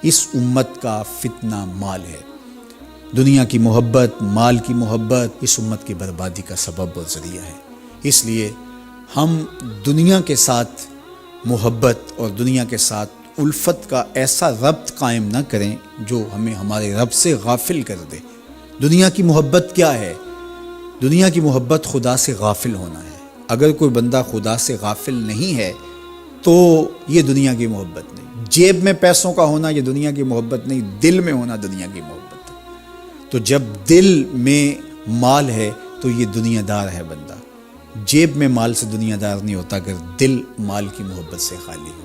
اس امت کا فتنہ مال ہے۔ دنیا کی محبت، مال کی محبت اس امت کی بربادی کا سبب اور ذریعہ ہے۔ اس لیے ہم دنیا کے ساتھ محبت اور دنیا کے ساتھ الفت کا ایسا ربط قائم نہ کریں جو ہمیں ہمارے رب سے غافل کر دے۔ دنیا کی محبت کیا ہے؟ دنیا کی محبت خدا سے غافل ہونا ہے۔ اگر کوئی بندہ خدا سے غافل نہیں ہے تو یہ دنیا کی محبت نہیں۔ جیب میں پیسوں کا ہونا یہ دنیا کی محبت نہیں، دل میں ہونا دنیا کی محبت ہے۔ تو جب دل میں مال ہے تو یہ دنیا دار ہے بندہ۔ جیب میں مال سے دنیا دار نہیں ہوتا اگر دل مال کی محبت سے خالی ہو۔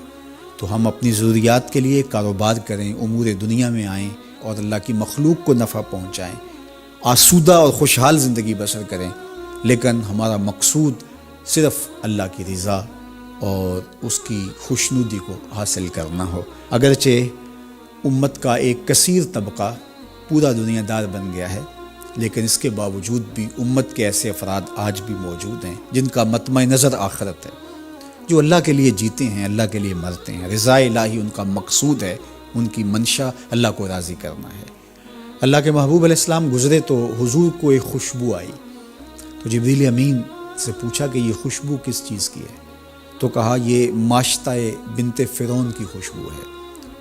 تو ہم اپنی ضروریات کے لیے کاروبار کریں، امور دنیا میں آئیں اور اللہ کی مخلوق کو نفع پہنچائیں، آسودہ اور خوشحال زندگی بسر کریں، لیکن ہمارا مقصود صرف اللہ کی رضا اور اس کی خوشنودی کو حاصل کرنا ہو۔ اگرچہ امت کا ایک کثیر طبقہ پورا دنیا دار بن گیا ہے، لیکن اس کے باوجود بھی امت کے ایسے افراد آج بھی موجود ہیں جن کا مطمع نظر آخرت ہے، جو اللہ کے لیے جیتے ہیں، اللہ کے لیے مرتے ہیں۔ رضا الہی ان کا مقصود ہے، ان کی منشا اللہ کو راضی کرنا ہے۔ اللہ کے محبوب علیہ السلام گزرے تو حضور کو ایک خوشبو آئی، تو جبریل امین سے پوچھا کہ یہ خوشبو کس چیز کی ہے؟ تو کہا یہ ماشطہ بنت فرعون کی خوشبو ہے۔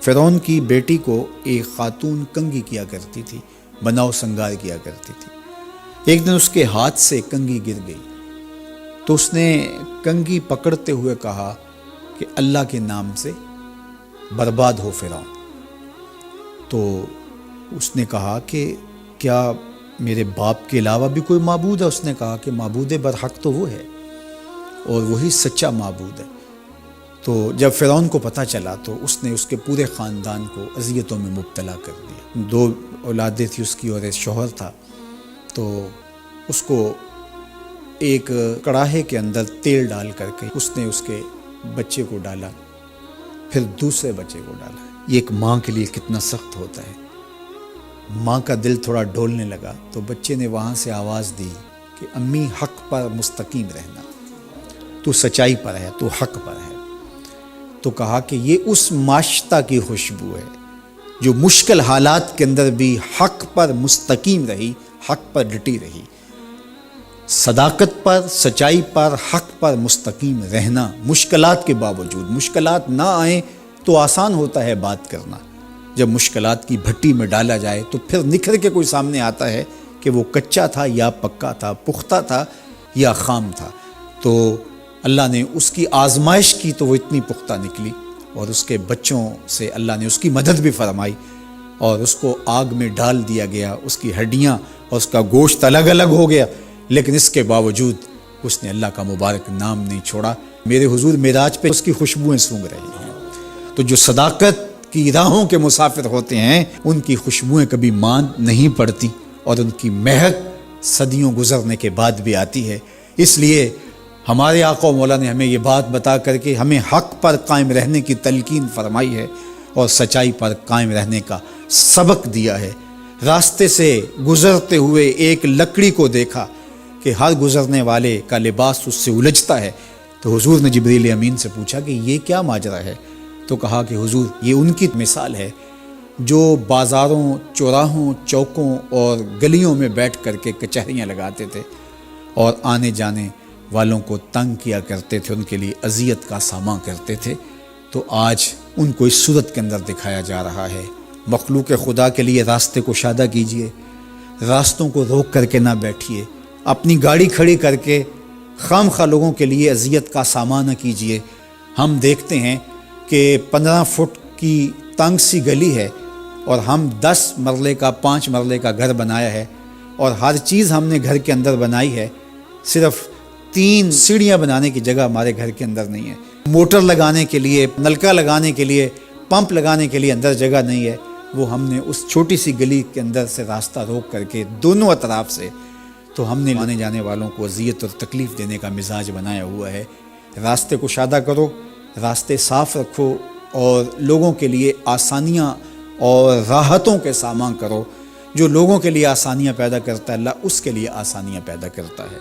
فرعون کی بیٹی کو ایک خاتون کنگھی کیا کرتی تھی، بناؤ سنگار کیا کرتی تھی۔ ایک دن اس کے ہاتھ سے کنگھی گر گئی تو اس نے کنگھی پکڑتے ہوئے کہا کہ اللہ کے نام سے برباد ہو فرعون۔ تو اس نے کہا کہ کیا میرے باپ کے علاوہ بھی کوئی معبود ہے؟ اس نے کہا کہ معبود برحق تو وہ ہے اور وہی سچا معبود ہے۔ تو جب فرعون کو پتہ چلا تو اس نے اس کے پورے خاندان کو اذیتوں میں مبتلا کر دیا۔ 2 اولادیں تھی اس کی اور ایک شوہر تھا، تو اس کو ایک کڑاہے کے اندر تیل ڈال کر کے اس نے اس کے بچے کو ڈالا، پھر دوسرے بچے کو ڈالا۔ یہ ایک ماں کے لیے کتنا سخت ہوتا ہے۔ ماں کا دل تھوڑا ڈولنے لگا تو بچے نے وہاں سے آواز دی کہ امی حق پر مستقیم رہنا، تو سچائی پر ہے، تو حق پر ہے۔ تو کہا کہ یہ اس ماشطہ کی خوشبو ہے جو مشکل حالات کے اندر بھی حق پر مستقیم رہی، حق پر ڈٹی رہی۔ صداقت پر، سچائی پر، حق پر مستقیم رہنا، مشکلات کے باوجود۔ مشکلات نہ آئیں تو آسان ہوتا ہے بات کرنا، جب مشکلات کی بھٹی میں ڈالا جائے تو پھر نکھر کے کوئی سامنے آتا ہے کہ وہ کچا تھا یا پکا تھا، پختہ تھا یا خام تھا۔ تو اللہ نے اس کی آزمائش کی تو وہ اتنی پختہ نکلی، اور اس کے بچوں سے اللہ نے اس کی مدد بھی فرمائی اور اس کو آگ میں ڈال دیا گیا، اس کی ہڈیاں اور اس کا گوشت الگ الگ ہو گیا، لیکن اس کے باوجود اس نے اللہ کا مبارک نام نہیں چھوڑا۔ میرے حضور معراج پہ اس کی خوشبوئیں سونگھ رہی ہیں۔ تو جو صداقت کی راہوں کے مسافر ہوتے ہیں ان کی خوشبوئیں کبھی ماند نہیں پڑتی، اور ان کی مہک صدیوں گزرنے کے بعد بھی آتی ہے۔ اس لیے ہمارے آقا و مولا نے ہمیں یہ بات بتا کر کے ہمیں حق پر قائم رہنے کی تلقین فرمائی ہے اور سچائی پر قائم رہنے کا سبق دیا ہے۔ راستے سے گزرتے ہوئے ایک لکڑی کو دیکھا کہ ہر گزرنے والے کا لباس اس سے الجھتا ہے، تو حضور نے جبریل امین سے پوچھا کہ یہ کیا ماجرا ہے؟ تو کہا کہ حضور یہ ان کی مثال ہے جو بازاروں، چوراہوں، چوکوں اور گلیوں میں بیٹھ کر کے کچہریاں لگاتے تھے اور آنے جانے والوں کو تنگ کیا کرتے تھے، ان کے لیے اذیت کا سامنا کرتے تھے۔ تو آج ان کو اس صورت کے اندر دکھایا جا رہا ہے۔ مخلوق خدا کے لیے راستے کو شادہ کیجئے، راستوں کو روک کر کے نہ بیٹھیے، اپنی گاڑی کھڑی کر کے خام خواہ لوگوں کے لیے اذیت کا سامنا نہ کیجئے۔ ہم دیکھتے ہیں کہ 15 فٹ کی تنگ سی گلی ہے اور ہم 10 مرلے کا 5 مرلے کا گھر بنایا ہے، اور ہر چیز ہم نے گھر کے اندر بنائی ہے، صرف 3 سیڑھیاں بنانے کی جگہ ہمارے گھر کے اندر نہیں ہے، موٹر لگانے کے لیے، نلکا لگانے کے لیے، پمپ لگانے کے لیے اندر جگہ نہیں ہے۔ وہ ہم نے اس چھوٹی سی گلی کے اندر سے راستہ روک کر کے دونوں اطراف سے، تو ہم نے آنے جانے والوں کو اذیت اور تکلیف دینے کا مزاج بنایا ہوا ہے۔ راستے کو شادہ کرو، راستے صاف رکھو، اور لوگوں کے لیے آسانیاں اور راحتوں کے سامان کرو۔ جو لوگوں کے لیے آسانیاں پیدا کرتا ہے اللہ اس کے لیے آسانیاں پیدا کرتا ہے۔